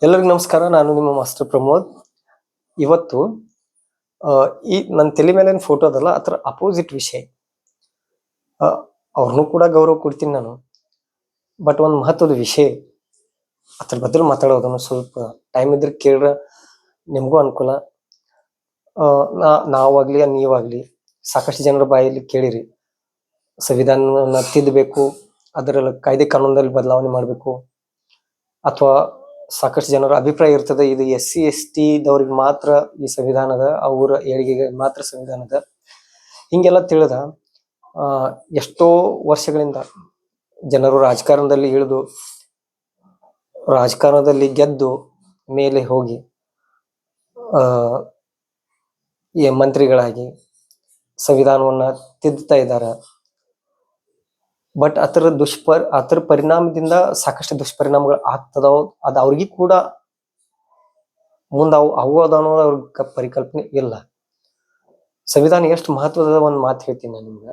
ಎಲ್ಲರಿಗೂ ನಮಸ್ಕಾರ. ನಾನು ನಿಮ್ಮ ಮಾಸ್ಟರ್ ಪ್ರಮೋದ್. ಇವತ್ತು ಈ ನನ್ನ ತಲೆ ಮೇಲಿನ ಫೋಟೋ ಅದಲ್ಲ, ಅದರ ಅಪೋಸಿಟ್ ವಿಷಯ. ಅವ್ರನ್ನೂ ಕೂಡ ಗೌರವ ಕೊಡ್ತೀನಿ ನಾನು. ಬಟ್ ಒಂದು ಮಹತ್ವದ ವಿಷಯ, ಅದ್ರ ಬಗ್ಗೆ ಮಾತಾಡೋದನ್ನು ಸ್ವಲ್ಪ ಟೈಮ್ ಇದ್ರೆ ಕೇಳ್ರೆ ನಿಮಗೂ ಅನುಕೂಲ. ನಾವಾಗ್ಲಿ ನೀವಾಗ್ಲಿ ಸಾಕಷ್ಟು ಜನರ ಬಾಯಲ್ಲಿ ಕೇಳಿರಿ, ಸಂವಿಧಾನವನ್ನ ತಿದ್ದಬೇಕು, ಅದರಲ್ಲಿ ಕಾಯ್ದೆ ಕಾನೂನಲ್ಲಿ ಬದಲಾವಣೆ ಮಾಡಬೇಕು, ಅಥವಾ ಸಾಕಷ್ಟು ಜನರ ಅಭಿಪ್ರಾಯ ಇರ್ತದೆ ಇದು SC ST ದವ್ರಿಗೆ ಮಾತ್ರ ಈ ಸಂವಿಧಾನದ, ಅವರ ಏಳಿಗೆಗೆ ಮಾತ್ರ ಸಂವಿಧಾನದ, ಹಿಂಗೆಲ್ಲ ತಿಳಿದ ಎಷ್ಟೋ ವರ್ಷಗಳಿಂದ ಜನರು ರಾಜಕಾರಣದಲ್ಲಿ ಇಳಿದು ರಾಜಕಾರಣದಲ್ಲಿ ಗೆದ್ದು ಮೇಲೆ ಹೋಗಿ ಈ ಮಂತ್ರಿಗಳಾಗಿ ಸಂವಿಧಾನವನ್ನ ತಿದ್ದುತ್ತಾ ಇದ್ದಾರೆ. ಬಟ್ ಅದರ ಪರಿಣಾಮದಿಂದ ಸಾಕಷ್ಟು ದುಷ್ಪರಿಣಾಮಗಳು ಆಗ್ತದೋ, ಅದು ಅವ್ರಿಗೆ ಕೂಡ ಮುಂದೆ ಆಗೋದು ಅನ್ನೋದು ಅವ್ರಿಗೆ ಪರಿಕಲ್ಪನೆ ಇಲ್ಲ. ಸಂವಿಧಾನ ಎಷ್ಟು ಮಹತ್ವದ ಒಂದು ಮಾತು ಹೇಳ್ತೀನಿ ನಾನು ನಿಮ್ಗೆ.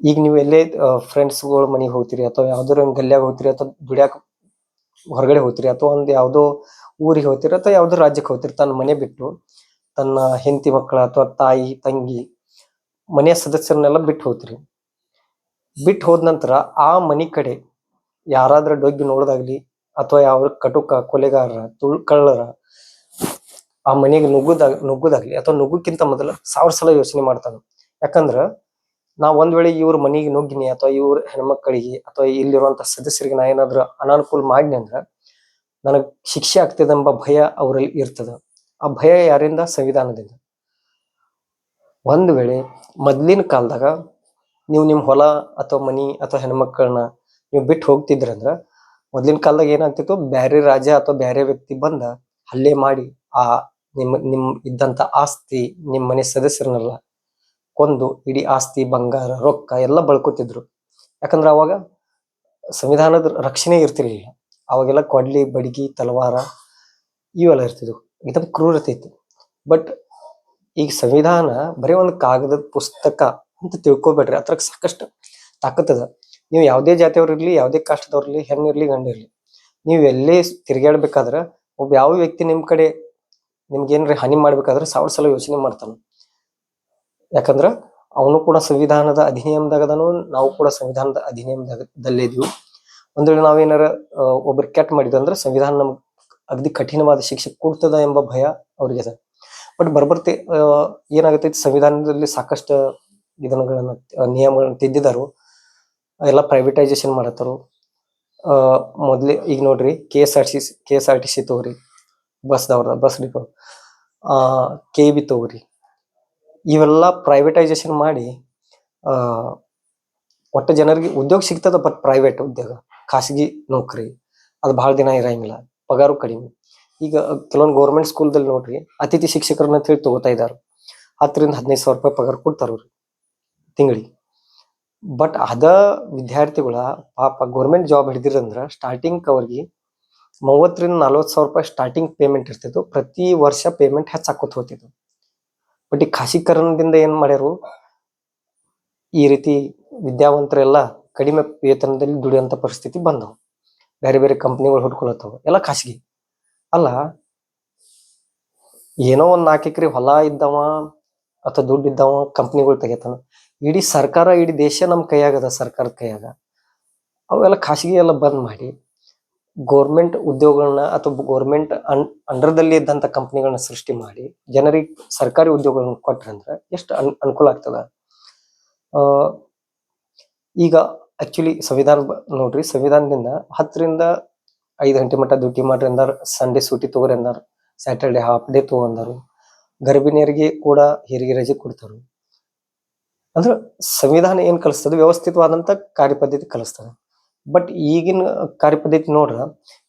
ಈಗ ನೀವು ಎಲ್ಲೇ ಫ್ರೆಂಡ್ಸ್ಗಳು ಮನೆಗೆ ಹೋಗ್ತೀರಿ, ಅಥವಾ ಯಾವ್ದಾರ ಒಂದು ಗಲ್ಯಾಗ ಹೋಗ್ತೀರಿ, ಅಥವಾ ದುಡ್ಯಾಕ ಹೊರಗಡೆ ಹೋಗ್ತೀರಿ, ಅಥವಾ ಒಂದು ಯಾವುದೋ ಊರಿಗೆ ಹೋಗ್ತೀರಿ, ಅಥವಾ ಯಾವ್ದೋ ರಾಜ್ಯಕ್ಕೆ ಹೋಗ್ತೀರಿ, ತನ್ನ ಮನೆ ಬಿಟ್ಟು ತನ್ನ ಹೆಂಡತಿ ಮಕ್ಕಳ ಅಥವಾ ತಾಯಿ ತಂಗಿ ಮನೆಯ ಸದಸ್ಯರನ್ನೆಲ್ಲ ಬಿಟ್ಟು ಹೋಗ್ತೀರಿ. ಬಿಟ್ಟು ಹೋದ ನಂತರ ಆ ಮನೆ ಕಡೆ ಯಾರಾದ್ರೂ ಡೊಗ್ಗಿ ನೋಡೋದಾಗ್ಲಿ, ಅಥವಾ ಯಾವ ಕಟುಕ ಕೊಲೆಗಾರರ ಕಳ್ಳರ ಆ ಮನೆಗೆ ನುಗ್ಗುದಾಗ್ಲಿ, ಅಥವಾ ನುಗ್ಗಕ್ಕಿಂತ ಮೊದಲ 1000 ಸಲ ಯೋಚನೆ ಮಾಡ್ತಾನೆ. ಯಾಕಂದ್ರ ನಾವ್ ಒಂದ್ ವೇಳೆ ಇವ್ರ ಮನೆಗೆ ನುಗ್ಗಿನಿ, ಅಥವಾ ಇವ್ರ ಹೆಣ್ಮಕ್ಕಳಿಗೆ ಅಥವಾ ಇಲ್ಲಿರುವಂತ ಸದಸ್ಯರಿಗೆ ನಾ ಏನಾದ್ರು ಅನಾನುಕೂಲ ಮಾಡಿನಿ ಅಂದ್ರ ನನಗ್ ಶಿಕ್ಷೆ ಆಗ್ತದೆ ಎಂಬ ಭಯ ಅವರಲ್ಲಿ ಇರ್ತದ. ಆ ಭಯ ಯಾರಿಂದ? ಸಂವಿಧಾನದಿಂದ. ಒಂದ್ ವೇಳೆ ಮೊದ್ಲಿನ ಕಾಲದಾಗ ನೀವು ನಿಮ್ ಹೊಲ ಅಥವಾ ಮನಿ ಅಥವಾ ಹೆಣ್ಮಕ್ಕಳನ್ನ ನೀವು ಬಿಟ್ಟು ಹೋಗ್ತಿದ್ರಂದ್ರ, ಮೊದ್ಲಿನ ಕಾಲದಾಗ ಏನಾಗ್ತಿತ್ತು, ಬ್ಯಾರೆ ರಾಜ್ಯ ಅಥವಾ ಬ್ಯಾರೆ ವ್ಯಕ್ತಿ ಬಂದ ಹಲ್ಲೆ ಮಾಡಿ ಆ ನಿಮ್ ಇದ್ದಂತ ಆಸ್ತಿ, ನಿಮ್ ಮನೆ ಸದಸ್ಯರನ್ನೆಲ್ಲ ಕೊಂದು ಇಡೀ ಆಸ್ತಿ ಬಂಗಾರ ರೊಕ್ಕ ಎಲ್ಲ ಬಳ್ಕೊತಿದ್ರು. ಯಾಕಂದ್ರ ಅವಾಗ ಸಂವಿಧಾನದ ರಕ್ಷಣೆ ಇರ್ತಿರ್ಲಿಲ್ಲ. ಅವಾಗೆಲ್ಲ ಕೊಡ್ಲಿ ಬಡಿಗಿ ತಲವಾರ ಇವೆಲ್ಲ ಇರ್ತಿದ್ವು. ಇದೊಂದು ಕ್ರೂರತೆ ಇತ್ತು. ಬಟ್ ಈಗ ಸಂವಿಧಾನ ಬರೀ ಒಂದು ಕಾಗದದ ಪುಸ್ತಕ ಅಂತ ತಿಳ್ಕೊಬೇಡ್ರಿ, ಅದ್ರ ಸಾಕಷ್ಟು ತಾಕತ್ತದ. ನೀವು ಯಾವುದೇ ಜಾತಿಯವ್ರಿರ್ಲಿ, ಯಾವುದೇ ಕಾಷ್ಟದವ್ರಿರ್ಲಿ, ಹೆಣ್ಣಿರ್ಲಿ ಗಂಡಿರ್ಲಿ, ನೀವು ಎಲ್ಲೇ ತಿರ್ಗಾಡ್ಬೇಕಾದ್ರ ಒಬ್ಬ ಯಾವ ವ್ಯಕ್ತಿ ನಿಮ್ ಕಡೆ ನಿಮ್ಗೇನ್ರಿ ಹಾನಿ ಮಾಡ್ಬೇಕಾದ್ರೆ 1000 ಸಲ ಯೋಚನೆ ಮಾಡ್ತಾನ. ಯಾಕಂದ್ರ ಅವನು ಕೂಡ ಸಂವಿಧಾನದ ಅಧಿನಿಯಮದಾಗ ಅದನು, ನಾವು ಕೂಡ ಸಂವಿಧಾನದ ಅಧಿನಿಯಮದಲ್ಲೇ ಇದೀವಿ. ಒಂದ್ ವೇಳೆ ನಾವೇನಾರ ಒಬ್ರು ಕೆಟ್ಟ ಮಾಡಿದಂದ್ರೆ ಸಂವಿಧಾನ ನಮ್ಗೆ ಅಗದಿ ಕಠಿಣವಾದ ಶಿಕ್ಷೆ ಕೊಡ್ತದ ಎಂಬ ಭಯ ಅವ್ರಿಗೆ ಅದ. ಬಟ್ ಬರ್ಬರ್ತಿ ಏನಾಗತೈತಿ, ಸಂವಿಧಾನದಲ್ಲಿ ಸಾಕಷ್ಟು ಇದನ್ನುಗಳನ್ನ ನಿಯಮಗಳನ್ನ ತಿದ್ದಿದಾರು, ಎಲ್ಲ ಪ್ರೈವೇಟೈಸೇಷನ್ ಮಾಡತ್ತಾರು. ಮೊದ್ಲೇ ಈಗ ನೋಡ್ರಿ, KSRTC ತಗೋರಿ, ಬಸ್ ಡಿಪೋ, KB ತಗೋರಿ, ಇವೆಲ್ಲ ಪ್ರೈವೇಟೈಸೇಷನ್ ಮಾಡಿ ಒಟ್ಟ ಜನರಿಗೆ ಉದ್ಯೋಗ ಸಿಗ್ತದ. ಬಟ್ ಪ್ರೈವೇಟ್ ಉದ್ಯೋಗ, ಖಾಸಗಿ ನೌಕರಿ ಅದು ಬಹಳ ದಿನ ಇರಂಗಿಲ್ಲ, ಪಗಾರು ಕಡಿಮೆ. ಈಗ ಕೆಲವೊಂದು ಗೌರ್ಮೆಂಟ್ ಸ್ಕೂಲ್ದಲ್ಲಿ ನೋಡ್ರಿ, ಅತಿಥಿ ಶಿಕ್ಷಕರನ್ನ ಅಂತ ಹೇಳಿ ತಗೋತಾ ಇದಾರೆ. 10 ರಿಂದ 15 ಸಾವಿರ ರೂಪಾಯಿ ಪಗಾರ ಕೊಡ್ತಾರ ಅವ್ರಿಗೆ ತಿಂಗಳಿಗೆ. ಬಟ್ ಅದ ವಿದ್ಯಾರ್ಥಿಗಳ ಪಾಪ ಗೌರ್ಮೆಂಟ್ ಜಾಬ್ ಹಿಡಿದಿರಂದ್ರ ಸ್ಟಾರ್ಟಿಂಗ್ ಅವ್ರಿಗೆ 30 ರಿಂದ 40 ಸಾವಿರ ರೂಪಾಯಿ ಸ್ಟಾರ್ಟಿಂಗ್ ಪೇಮೆಂಟ್ ಇರ್ತಿತ್ತು. ಪ್ರತಿ ವರ್ಷ ಪೇಮೆಂಟ್ ಹೆಚ್ಚಾಕೋತ ಹೋಗ್ತಿತ್ತು. ಬಟ್ ಈ ಖಾಸಗೀಕರಣದಿಂದ ಏನ್ ಮಾಡ್ಯಾರು, ಈ ರೀತಿ ವಿದ್ಯಾವಂತರೆಲ್ಲ ಕಡಿಮೆ ವೇತನದಲ್ಲಿ ದುಡಿಯುವಂತ ಪರಿಸ್ಥಿತಿ ಬಂದವು. ಬೇರೆ ಬೇರೆ ಕಂಪ್ನಿಗಳು ಹುಡ್ಕೊಳತ್ತವ, ಎಲ್ಲ ಖಾಸಗಿ. ಅಲ್ಲ, ಏನೋ ಒಂದ್ 4 ಎಕರೆ ಹೊಲ ಇದ್ದವ ಅಥವಾ ದುಡ್ಡು ಇದ್ದವ ಕಂಪ್ನಿಗಳು ತೆಗಿತಾನ. ಇಡೀ ಸರ್ಕಾರ, ಇಡೀ ದೇಶ ನಮ್ ಕೈಯಾಗದ, ಸರ್ಕಾರದ ಕೈಯಾಗ. ಅವೆಲ್ಲ ಖಾಸಗಿ ಎಲ್ಲ ಬಂದ್ ಮಾಡಿ ಗೋರ್ಮೆಂಟ್ ಉದ್ಯೋಗಗಳನ್ನ ಅಥವಾ ಗೋರ್ಮೆಂಟ್ ಅಂಡರ್ದಲ್ಲಿ ಇದ್ದಂತ ಕಂಪ್ನಿಗಳನ್ನ ಸೃಷ್ಟಿ ಮಾಡಿ ಜನರಿಗೆ ಸರ್ಕಾರಿ ಉದ್ಯೋಗಗಳನ್ನ ಕೊಟ್ರಂದ್ರ ಎಷ್ಟು ಅನುಕೂಲ ಆಗ್ತದ. ಈಗ ಆಕ್ಚುಲಿ ಸಂವಿಧಾನ ನೋಡ್ರಿ, ಸಂವಿಧಾನದಿಂದ 10 ರಿಂದ 5 ಗಂಟೆ ಮಟ್ಟ ಡ್ಯೂಟಿ ಮಾಡ್ರಿ ಅಂದಾರ, ಸಂಡೇ ಸೂಟಿ ತಗೋರಿ ಅಂದಾರ, ಸ್ಯಾಟರ್ಡೆ ಹಾಫ್ ಡೇ ತಗೊಂಡಾರು, ಗರ್ಭಿಣಿಯರಿಗೆ ಕೂಡ ಹೆರಿಗೆ ರಜೆ ಕೊಡ್ತಾರು. ಅಂದ್ರೆ ಸಂವಿಧಾನ ಏನ್ ಕಲಿಸ್ತದೆ, ವ್ಯವಸ್ಥಿತವಾದಂತ ಕಾರ್ಯಪದ್ಧತಿ ಕಲಿಸ್ತದೆ. ಬಟ್ ಈಗಿನ ಕಾರ್ಯಪದ್ಧತಿ ನೋಡ್ರ,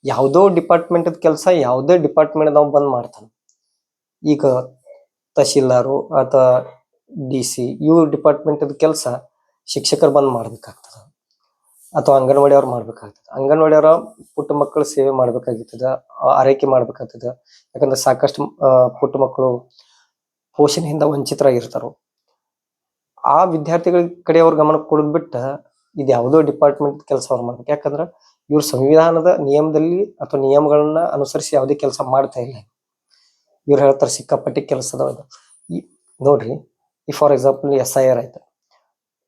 ಯಾವ್ದೋ ಡಿಪಾರ್ಟ್ಮೆಂಟ್ ಕೆಲಸ ಯಾವುದೇ ಡಿಪಾರ್ಟ್ಮೆಂಟ್ ನಾವು ಬಂದ್ ಮಾಡ್ತಾನೆ. ಈಗ ತಹಶೀಲ್ದಾರು ಅಥವಾ DC ಇವ್ರ ಡಿಪಾರ್ಟ್ಮೆಂಟ್ ಕೆಲಸ ಶಿಕ್ಷಕರು ಬಂದ್ ಮಾಡ್ಬೇಕಾಗ್ತದ, ಅಥವಾ ಅಂಗನವಾಡಿ ಅವ್ರು ಮಾಡ್ಬೇಕಾಗ್ತದೆ. ಅಂಗನವಾಡಿ ಅವರ ಪುಟ್ಟ ಮಕ್ಕಳು ಸೇವೆ ಮಾಡ್ಬೇಕಾಗಿರ್ತದ, ಆರೈಕೆ ಮಾಡ್ಬೇಕಾಗ್ತದ. ಯಾಕಂದ್ರೆ ಸಾಕಷ್ಟು ಪುಟ್ಟ ಮಕ್ಕಳು ಪೋಷಣೆಯಿಂದ ವಂಚಿತರಾಗಿರ್ತಾರ. ಆ ವಿದ್ಯಾರ್ಥಿಗಳ ಕಡೆ ಅವ್ರ ಗಮನ ಕೊಡದ್ಬಿಟ್ಟ ಇದು ಯಾವುದೋ ಡಿಪಾರ್ಟ್ಮೆಂಟ್ ಕೆಲಸ ಅವ್ರು ಮಾಡ್ಬೇಕು. ಯಾಕಂದ್ರ ಇವ್ರು ಸಂವಿಧಾನದ ನಿಯಮದಲ್ಲಿ ಅಥವಾ ನಿಯಮಗಳನ್ನ ಅನುಸರಿಸಿ ಯಾವುದೇ ಕೆಲಸ ಮಾಡ್ತಾ ಇಲ್ಲ. ಇವ್ರು ಹೇಳ್ತಾರೆ ಸಿಕ್ಕಾಪಟ್ಟಿ ಕೆಲಸ ಅದಾವ. ಈ ನೋಡ್ರಿ, ಈ ಫಾರ್ ಎಕ್ಸಾಂಪಲ್ SIR ಆಯ್ತು,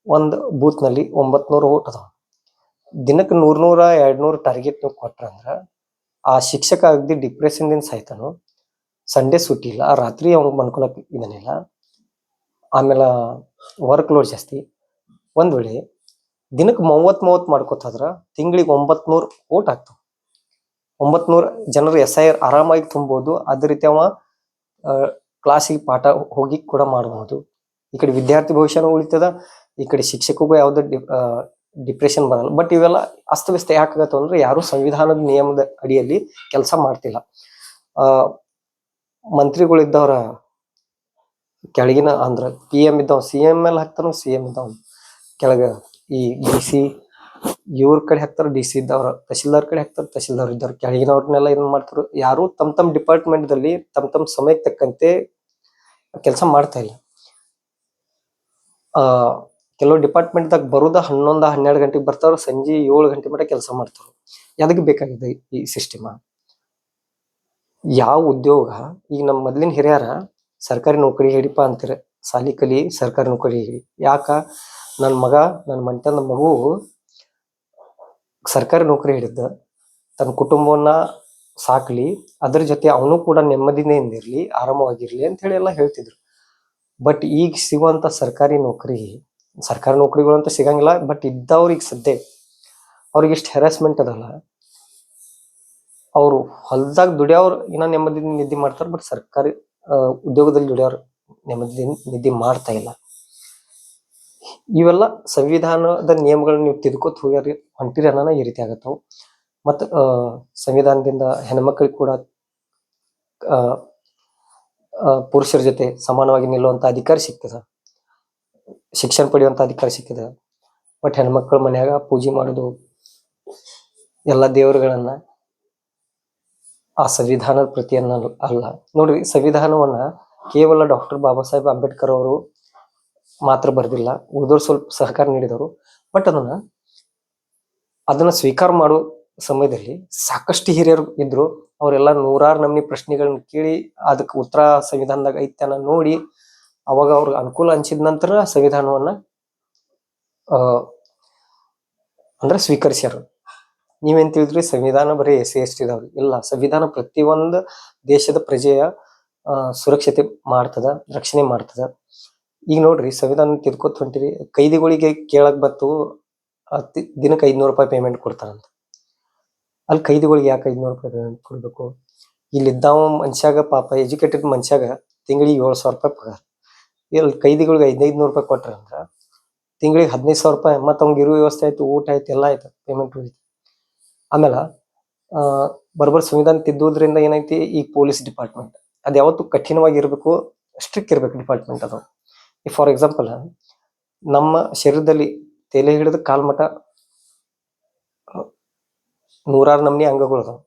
ಒಂದು ಬೂತ್ ನಲ್ಲಿ 900 ಓಟ್ ಅದಾವ. ದಿನಕ್ಕೆ 100 200 ಟಾರ್ಗೆಟ್ ನೀವು ಕೊಟ್ರಂದ್ರ ಆ ಶಿಕ್ಷಕ ಅಗದಿ ಡಿಪ್ರೆಷನ್ ದಿಂದ ಸಾಯ್ತಾನು. ಸಂಡೇ ಸುಟ್ಟಿ ಇಲ್ಲ, ರಾತ್ರಿ ಅವ್ನಿಗೆ ಮನ್ಕೊಳಕ್ ಇದನ್ನಿಲ್ಲ, ಆಮೇಲೆ ವರ್ಕ್ ಲೋಡ್ ಜಾಸ್ತಿ. ಒಂದ್ ವೇಳೆ ದಿನಕ್ಕೆ 30 ಮಾಡ್ಕೋತಾದ್ರ ತಿಂಗಳಿಗೆ 900 ಓಟ್ ಆಗ್ತಾವ. 900 ಜನರು SIR ಆರಾಮಾಗಿ ತುಂಬೋದು. ಅದೇ ರೀತಿ ಅವ ಕ್ಲಾಸಿಗೆ ಪಾಠ ಹೋಗಿ ಕೂಡ ಮಾಡಬಹುದು. ಈ ಕಡೆ ವಿದ್ಯಾರ್ಥಿ ಭವಿಷ್ಯನೂ ಉಳಿತದ, ಈ ಕಡೆ ಶಿಕ್ಷಕಗೂ ಯಾವ್ದು ಡಿಪ್ರೆಷನ್ ಬರಲ್ಲ. ಬಟ್ ಇವೆಲ್ಲ ಅಸ್ತವ್ಯಸ್ತ ಯಾಕಾಗತ್ತ ಅಂದ್ರೆ ಯಾರು ಸಂವಿಧಾನದ ನಿಯಮದ ಅಡಿಯಲ್ಲಿ ಕೆಲಸ ಮಾಡ್ತಿಲ್ಲ. ಮಂತ್ರಿಗಳಿದ್ದವ್ರ ಕೆಳಗಿನ ಅಂದ್ರ PM ಇದ್ದವ್ CM ಮೇಲೆ ಹಾಕ್ತಾರ, CM ಇದ್ದವ್ ಕೆಳಗ ಈ DC ಇವ್ರ ಕಡೆ ಹಾಕ್ತಾರ, DC ಇದ್ದವ್ರ ತಹಶೀಲ್ದಾರ್ ಕಡೆ ಹಾಕ್ತಾರ, ತಹಶೀಲ್ದಾರ್ ಇದ್ದವ್ರ ಕೆಳಗಿನವ್ರನ್ನೆಲ್ಲ ಏನ್ ಮಾಡ್ತಾರ, ಯಾರು ತಮ್ಮ ಡಿಪಾರ್ಟ್ಮೆಂಟ್ ದಲ್ಲಿ ತಮ್ಮ ಸಮಯಕ್ಕೆ ತಕ್ಕಂತೆ ಕೆಲಸ ಮಾಡ್ತಾ ಇಲ್ಲ. ಕೆಲವು ಡಿಪಾರ್ಟ್ಮೆಂಟ್ ದಾಗ ಬರುದ 11 12 ಗಂಟೆಗೆ ಬರ್ತಾರ, ಸಂಜೆ 7 ಗಂಟೆ ಮಟ್ಟ ಕೆಲಸ ಮಾಡ್ತಾರ. ಎದಕ್ ಬೇಕಾಗಿದೆ ಈ ಸಿಸ್ಟಮ್? ಯಾವ ಉದ್ಯೋಗ ಈಗ ನಮ್ಮ ಮೊದ್ಲಿನ ಹಿರಿಯರ ಸರ್ಕಾರಿ ನೌಕರಿ ಹಿಡಿಪ ಅಂತೀರ, ಸಾಲಿ ಕಲಿ ಸರ್ಕಾರಿ ನೌಕರಿ ಹಿಡಿ. ಯಾಕ? ನನ್ನ ಮಂಟನ ಮಗು ಸರ್ಕಾರಿ ನೌಕರಿ ಹಿಡಿದ ತನ್ನ ಕುಟುಂಬವನ್ನ ಸಾಕ್ಲಿ, ಅದ್ರ ಜೊತೆ ಅವನು ಕೂಡ ನೆಮ್ಮದಿಯಿಂದ ಇರ್ಲಿ, ಆರಾಮವಾಗಿರ್ಲಿ ಅಂತ ಹೇಳಿ ಎಲ್ಲ ಹೇಳ್ತಿದ್ರು. ಬಟ್ ಈಗ ಸಿಗುವಂತ ಸರ್ಕಾರಿ ನೌಕರಿಗಳು ಅಂತ ಸಿಗಂಗಿಲ್ಲ. ಬಟ್ ಇದ್ದವ್ರಿಗೆ ಸದ್ಯ ಅವ್ರಿಗೆ ಇಷ್ಟು ಹೆರಾಸ್ಮೆಂಟ್ ಅದಲ್ಲ. ಅವರು ಹೊಲ್ದಾಗ ದುಡಿಯೋರು ಇನ್ನ ನೆಮ್ಮದಿಯಿಂದ ನಿದ್ದೆ ಮಾಡ್ತಾರೆ, ಬಟ್ ಸರ್ಕಾರಿ ಉದ್ಯೋಗದಲ್ಲಿ ದುಡಿಯೋರು ನೆಮ್ಮದಿಯಿಂದ ನಿದ್ದೆ ಮಾಡ್ತಾ ಇಲ್ಲ. ಇವೆಲ್ಲ ಸಂವಿಧಾನದ ನಿಯಮಗಳನ್ನ ನೀವು ತಿದ್ಕೋತ ಹೊಂಟಿರಿ ಅನ್ನೋಣ ಈ ರೀತಿ ಆಗತ್ತವು. ಮತ್ತ ಸಂವಿಧಾನದಿಂದ ಹೆಣ್ಮಕ್ಳಿಗೆ ಕೂಡ ಪುರುಷರ ಜೊತೆ ಸಮಾನವಾಗಿ ನಿಲ್ಲುವಂತ ಅಧಿಕಾರ ಸಿಗ್ತದ, ಶಿಕ್ಷಣ ಪಡೆಯುವಂತ ಅಧಿಕಾರ ಸಿಗ್ತದ. ಬಟ್ ಹೆಣ್ಮಕ್ಳು ಮನ್ಯಾಗ ಪೂಜೆ ಮಾಡೋದು ಎಲ್ಲ ದೇವರುಗಳನ್ನ ಆ ಸಂವಿಧಾನದ ಪ್ರತಿಯನ್ನ ಅಲ್ಲ. ನೋಡ್ರಿ, ಸಂವಿಧಾನವನ್ನ ಕೇವಲ ಡಾಕ್ಟರ್ ಬಾಬಾ ಸಾಹೇಬ್ ಅಂಬೇಡ್ಕರ್ ಅವರು ಮಾತ್ರ ಬರ್ದಿಲ್ಲ, ಉಳಿದವ್ರು ಸ್ವಲ್ಪ ಸಹಕಾರ ನೀಡಿದವರು. ಬಟ್ ಅದನ್ನ ಸ್ವೀಕಾರ ಮಾಡೋ ಸಮಯದಲ್ಲಿ ಸಾಕಷ್ಟು ಹಿರಿಯರು ಇದ್ರು. ಅವರೆಲ್ಲ ನೂರಾರು ನಮೂನಿ ಪ್ರಶ್ನೆಗಳನ್ನ ಕೇಳಿ ಅದಕ್ಕೆ ಉತ್ತರ ಸಂವಿಧಾನದಾಗ ಐತನ ನೋಡಿ ಅವಾಗ ಅವ್ರಿಗೆ ಅನುಕೂಲ ಅನ್ಸಿದ ನಂತರ ಸಂವಿಧಾನವನ್ನ ಅಂದ್ರೆ ಸ್ವೀಕರಿಸ್ಯಾರ. ನೀವೇನ್ ತಿಳಿದ್ರಿ ಸಂವಿಧಾನ ಬರೀ SC/ST ಇದಾವ್ರಿ? ಇಲ್ಲ, ಸಂವಿಧಾನ ಪ್ರತಿಯೊಂದು ದೇಶದ ಪ್ರಜೆಯ ಸುರಕ್ಷತೆ ಮಾಡ್ತದ, ರಕ್ಷಣೆ ಮಾಡ್ತದ. ಈಗ ನೋಡ್ರಿ, ಸಂವಿಧಾನ ತಿದ್ಕೋತ ಹೊಂಟಿರಿ, ಕೈದಿಗಳಿಗೆ ಕೇಳಕ್ ಬತ್ತು ದಿನಕ್ಕೆ 500 ರೂಪಾಯಿ ಪೇಮೆಂಟ್ ಕೊಡ್ತಾರಂತ. ಅಲ್ಲಿ ಕೈದಿಗಳಿಗೆ ಯಾಕೆ 500 ರೂಪಾಯಿ ಪೇಮೆಂಟ್ ಕೊಡ್ಬೇಕು? ಇಲ್ಲಿದ್ದಾವ ಮನುಷ್ಯಾಗ ಪಾಪ ಎಜುಕೇಟೆಡ್ ಮನುಷ್ಯಾಗ ತಿಂಗಳಿಗೆ 7,000 ರೂಪಾಯಿ ಪಗಾರ. ಇಲ್ಲಿ ಕೈದಿಗಳಿಗೆ 500 ರೂಪಾಯಿ ಕೊಟ್ರ ಅಂದ್ರ ತಿಂಗಳಿಗೆ 15,000 ರೂಪಾಯಿ. ಮತ್ತ ಅವ್ನಿಗೆ ಇರೋ ವ್ಯವಸ್ಥೆ ಆಯ್ತು, ಊಟ ಆಯ್ತು, ಎಲ್ಲ ಆಯ್ತು, ಪೇಮೆಂಟ್ ಉಳಿತು. ಆಮೇಲೆ ಬರೋಬ್ಬರ ಸಂವಿಧಾನ ತಿದ್ದುವುದರಿಂದ ಏನೈತಿ, ಈ ಪೊಲೀಸ್ ಡಿಪಾರ್ಟ್ಮೆಂಟ್ ಅದ್ ಯಾವತ್ತು ಕಠಿಣವಾಗಿ ಇರ್ಬೇಕು, ಸ್ಟ್ರಿಕ್ಟ್ ಇರ್ಬೇಕು ಡಿಪಾರ್ಟ್ಮೆಂಟ್ ಅದು. ಈ ಫಾರ್ ಎಕ್ಸಾಂಪಲ್ ನಮ್ಮ ಶರೀರದಲ್ಲಿ ತಲೆ ಹಿಡಿದು ಕಾಲ್ ಮಠ ನೂರಾರು ನಮೂನಿ ಅಂಗಗಳು ಅದಾವ.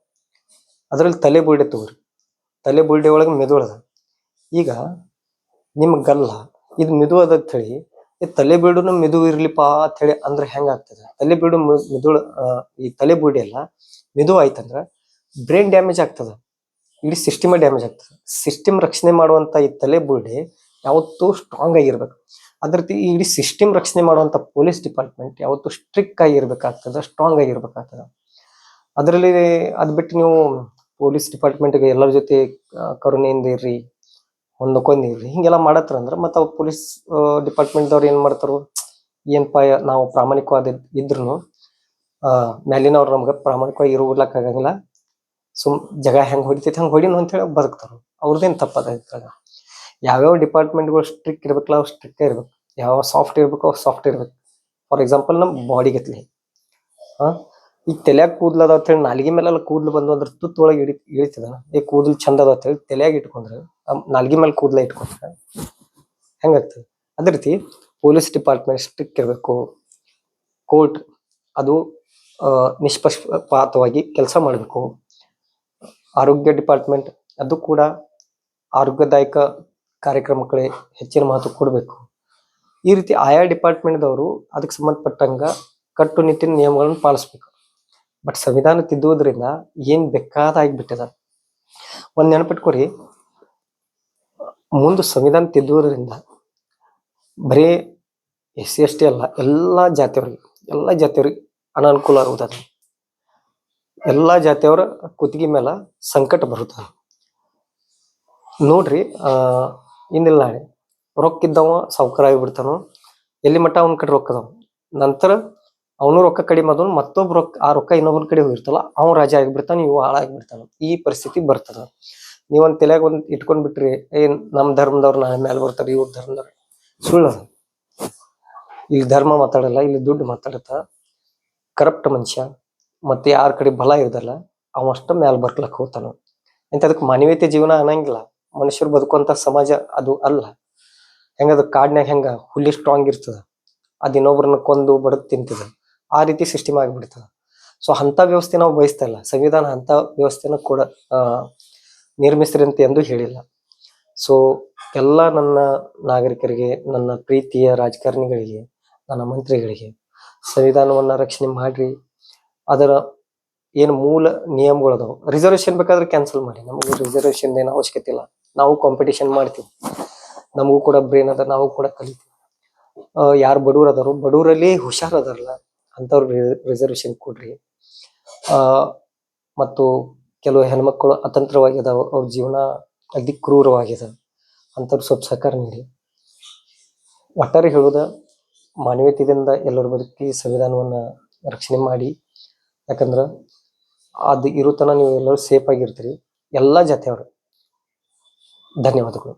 ಅದ್ರಲ್ಲಿ ತಲೆ ಬುಲ್ಡೆ ತಗೋರಿ, ತಲೆ ಬುಲ್ಡೆ ಒಳಗೆ ಮೆದುಳು ಅದ. ಈಗ ನಿಮ್ ಗಲ್ಲ ಇದು ಮೆದು ಅದ ಅಂತ ಹೇಳಿ ತಲೆ ಬೀಡುನು ಮೆದು ಇರ್ಲಿಪಾ ಅಂತ ಹೇಳಿ ಅಂದ್ರೆ ಹೆಂಗ ಆಗ್ತದೆ? ತಲೆ ಬೀಡು ಮೆದುಳು ಈ ತಲೆ ಬುಲ್ಡೆ ಎಲ್ಲ ಮೆದು ಆಯ್ತಂದ್ರ ಬ್ರೈನ್ ಡ್ಯಾಮೇಜ್ ಆಗ್ತದ, ಇಡೀ ಸಿಸ್ಟಮ್ ಡ್ಯಾಮೇಜ್ ಆಗ್ತದೆ. ಸಿಸ್ಟಮ್ ರಕ್ಷಣೆ ಮಾಡುವಂತ ಈ ತಲೆ ಬುಲ್ಡೆ ಯಾವತ್ತೂ ಸ್ಟ್ರಾಂಗ್ ಆಗಿರ್ಬೇಕು. ಅದ್ರ ರೀತಿ ಇಡೀ ಸಿಸ್ಟಮ್ ರಕ್ಷಣೆ ಮಾಡುವಂತ ಪೊಲೀಸ್ ಡಿಪಾರ್ಟ್ಮೆಂಟ್ ಯಾವತ್ತೂ ಸ್ಟ್ರಿಕ್ಟ್ ಆಗಿರ್ಬೇಕಾಗ್ತದ, ಸ್ಟ್ರಾಂಗ್ ಆಗಿರ್ಬೇಕಾಗ್ತದ. ಅದರಲ್ಲಿ ಅದ್ ಬಿಟ್ಟು ನೀವು ಪೊಲೀಸ್ ಡಿಪಾರ್ಟ್ಮೆಂಟ್ಗೆ ಎಲ್ಲರ ಜೊತೆ ಕರುಣೆಯಿಂದ ಇರ್ರಿ, ಹೊಂದ್ಕೊಂಡಿರ್ರಿ, ಹಿಂಗೆಲ್ಲ ಮಾಡತ್ರ ಅಂದ್ರ ಮತ್ತ ಅವ್ ಪೊಲೀಸ್ ಡಿಪಾರ್ಟ್ಮೆಂಟ್ ದವ್ರು ಏನ್ ಮಾಡ್ತಾರು, ಏನ್ಪಾ ನಾವು ಪ್ರಾಮಾಣಿಕವಾದ ಇದ್ರು ಮೇಲಿನವ್ರು ನಮ್ಗ ಪ್ರಾಮಾಣಿಕವಾಗಿ ಇರೋಗ್ಲಕ್ ಆಗಂಗಿಲ್ಲ, ಜಗ ಹೆಂಗ್ ಹೊಡಿತೈತಿ ಹಂಗ್ ಹೊಡಿನು ಅಂತ ಹೇಳಿ ಬದುಕ್ತಾರ. ಅವ್ರದ್ದೇನ್ ತಪ್ಪದ ಇದ್ರಾಗ? ಯಾವ್ಯಾವ ಡಿಪಾರ್ಟ್ಮೆಂಟ್ಗಳು ಸ್ಟ್ರಿಕ್ಟ್ ಇರ್ಬೇಕಲ್ಲ ಅವ್ ಸ್ಟ್ರಿಕ್ಟ್ ಇರ್ಬೇಕು, ಯಾವ ಸಾಫ್ಟ್ ಇರ್ಬೇಕು ಅವ್ ಸಾಫ್ಟ್ ಇರ್ಬೇಕು. ಫಾರ್ ಎಕ್ಸಾಂಪಲ್ ನಮ್ ಬಾಡಿ ಗತ್ಲಿ ಈಗ ತಲ್ಯಾಗ ಕೂದ್ಲ ಅದಾವ ಅಂತ ಹೇಳಿ ನಾಲಿಗೆ ಮೇಲೆಲ್ಲ ಕೂದ್ಲು ಬಂದು ಅದ್ರ ತುತ್ತೊಳಗೆ ಇಳಿತದ. ಕೂದಲು ಚಂದ ಅದಾವ ಅಂತ ಹೇಳಿ ತಲ್ಯಾಗ ಇಟ್ಕೊಂಡ್ರೆ, ನಾಲ್ಗಿ ಮೇಲೆ ಕೂದ್ಲ ಇಟ್ಕೊಂಡ್ರೆ ಹೆಂಗಾಗ್ತದೆ? ಅದೇ ರೀತಿ ಪೊಲೀಸ್ ಡಿಪಾರ್ಟ್ಮೆಂಟ್ ಸ್ಟ್ರಿಕ್ಟ್ ಇರ್ಬೇಕು. ಕೋರ್ಟ್ ಅದು ನಿಷ್ಪಕ್ಷಪಾತವಾಗಿ ಕೆಲಸ ಮಾಡಬೇಕು. ಆರೋಗ್ಯ ಡಿಪಾರ್ಟ್ಮೆಂಟ್ ಅದು ಕೂಡ ಆರೋಗ್ಯದಾಯಕ ಕಾರ್ಯಕ್ರಮಕ್ಕೆ ಹೆಚ್ಚಿನ ಮಹತ್ವ ಕೊಡಬೇಕು. ಈ ರೀತಿ ಆಯಾ ಡಿಪಾರ್ಟ್ಮೆಂಟ್ದವರು ಅದಕ್ಕೆ ಸಂಬಂಧಪಟ್ಟಂಗ ಕಟ್ಟುನಿಟ್ಟಿನ ನಿಯಮಗಳನ್ನು ಪಾಲಿಸ್ಬೇಕು. ಬಟ್ ಸಂವಿಧಾನ ತಿದ್ದುವುದರಿಂದ ಏನ್ ಬೇಕಾದಾಗ್ಬಿಟ್ಟದ. ಒಂದ್ ನೆನಪಿಟ್ಕೊರಿ, ಮುಂದೆ ಸಂವಿಧಾನ ತಿದ್ದುವುದರಿಂದ ಬರೀ SC ST ಅಲ್ಲ, ಎಲ್ಲಾ ಜಾತಿಯವ್ರಿಗೆ ಅನಾನುಕೂಲ ಆಗುತ್ತದೆ. ಎಲ್ಲಾ ಜಾತಿಯವರ ಕುತ್ತಿಗೆ ಮೇಲೆ ಸಂಕಟ ಬರುತ್ತದೆ. ನೋಡ್ರಿ, ಇನ್ನಿಲ್ಲ ನಾಳೆ ರೊಕ್ಕ ಇದ್ದವ ಸಾವ್ಕಾರ ಆಗಿಬಿಡ್ತಾನು. ಎಲ್ಲಿ ಮಟ್ಟ ಅವನ ಕಡೆ ರೊಕ್ಕ ಅದಾವ, ನಂತರ ಅವನು ರೊಕ್ಕ ಕಡಿಮೆ ಆದವನು ಮತ್ತೊಬ್ಬ ಆ ರೊಕ್ಕ ಇನ್ನೊಬ್ಬನ ಕಡೆ ಹೋಗಿರ್ತಲ್ಲ, ಅವ್ನು ರಾಜ ಆಗಿಬಿಡ್ತಾನ, ಇವು ಹಾಳಾಗಿಬಿಡ್ತಾನ. ಈ ಪರಿಸ್ಥಿತಿ ಬರ್ತದ. ನೀವೊಂದ್ ತಲೆಯಾಗ ಒಂದ್ ಇಟ್ಕೊಂಡ್ ಬಿಟ್ರಿ, ನಮ್ ಧರ್ಮದವ್ರು ನಾಳೆ ಮೇಲೆ ಬರ್ತಾರೆ, ಇವ್ರ ಧರ್ಮದವ್ರು. ಸುಳ್ಳು. ಇಲ್ಲಿ ಧರ್ಮ ಮಾತಾಡಲ್ಲ, ಇಲ್ಲಿ ದುಡ್ಡು ಮಾತಾಡತ್ತ. ಕರಪ್ಟ್ ಮನುಷ್ಯ ಮತ್ತೆ ಯಾರ ಕಡೆ ಬಲ ಇರ್ದಲ್ಲ ಅವ ಅಷ್ಟ ಮ್ಯಾಲ ಬರ್ಲಕ್ ಹೋಗ್ತಾನ. ಅಂತ ಅದಕ್ಕೆ ಮಾನವೀಯತೆ ಜೀವನ ಅನ್ನಂಗಿಲ್ಲ. ಮನುಷ್ಯರು ಬದುಕುವಂತ ಸಮಾಜ ಅದು ಅಲ್ಲ. ಹೆಂಗದ ಕಾಡ್ನ್ಯಾಗ ಹೆಂಗ ಹುಲಿ ಸ್ಟ್ರಾಂಗ್ ಇರ್ತದ, ಅದ್ ಇನ್ನೊಬ್ರನ್ನ ಕೊಂದು ಬಡದ್ ತಿಂತದ, ಆ ರೀತಿ ಸಿಸ್ಟಮ್ ಆಗಿಬಿಡ್ತದ. ಸೊ ಅಂತ ವ್ಯವಸ್ಥೆ ನಾವು ಬಯಸ್ತಾ ಇಲ್ಲ. ಸಂವಿಧಾನ ಅಂತ ವ್ಯವಸ್ಥೆನ ಕೂಡ ನಿರ್ಮಿಸ್ರಿ ಅಂತ ಎಂದು ಹೇಳಿಲ್ಲ. ಸೊ ಎಲ್ಲ ನನ್ನ ನಾಗರಿಕರಿಗೆ, ನನ್ನ ಪ್ರೀತಿಯ ರಾಜಕಾರಣಿಗಳಿಗೆ, ನನ್ನ ಮಂತ್ರಿಗಳಿಗೆ ಸಂವಿಧಾನವನ್ನ ರಕ್ಷಣೆ ಮಾಡ್ರಿ. ಅದರ ಏನು ಮೂಲ ನಿಯಮಗಳು ಅದಾವ, ರಿಸರ್ವೇಶನ್ ಬೇಕಾದ್ರೆ ಕ್ಯಾನ್ಸಲ್ ಮಾಡಿ, ನಮಗೆ ರಿಸರ್ವೇಶನ್ ಏನು ಅವಶ್ಯಕತೆ ಇಲ್ಲ. ನಾವು ಕಾಂಪಿಟೇಷನ್ ಮಾಡ್ತೀವಿ, ನಮಗೂ ಕೂಡ ಬ್ರೇನ್ ಅದ, ನಾವು ಕೂಡ ಕಲಿತೀವಿ. ಯಾರು ಬಡವ್ರು ಅದಾರು, ಬಡವರಲ್ಲಿ ಹುಷಾರ್ ಅದಾರಲ್ಲ ಅಂತವ್ರಿಗೆ ರಿಸರ್ವೇಶನ್ ಕೊಡ್ರಿ. ಮತ್ತು ಕೆಲವು ಹೆಣ್ಮಕ್ಳು ಅತಂತ್ರವಾಗಿದಾವ, ಅವ್ರ ಜೀವನ ಅತಿ ಕ್ರೂರವಾಗಿದೆ, ಅಂಥವ್ರು ಸ್ವಲ್ಪ ಸಹಕಾರ ನೀಡಿ. ಒಟ್ಟಾರೆ ಹೇಳುದ, ಮಾನವೀಯತೆಯಿಂದ ಎಲ್ಲರ ಬದುಕಿ ಸಂವಿಧಾನವನ್ನ ರಕ್ಷಣೆ ಮಾಡಿ. ಯಾಕಂದ್ರ ಅದು ಇರುತನ ನೀವು ಎಲ್ಲರೂ ಸೇಫ್ ಆಗಿರ್ತೀರಿ, ಎಲ್ಲಾ ಜಾತಿಯವರು. ಧನ್ಯವಾದಗಳು.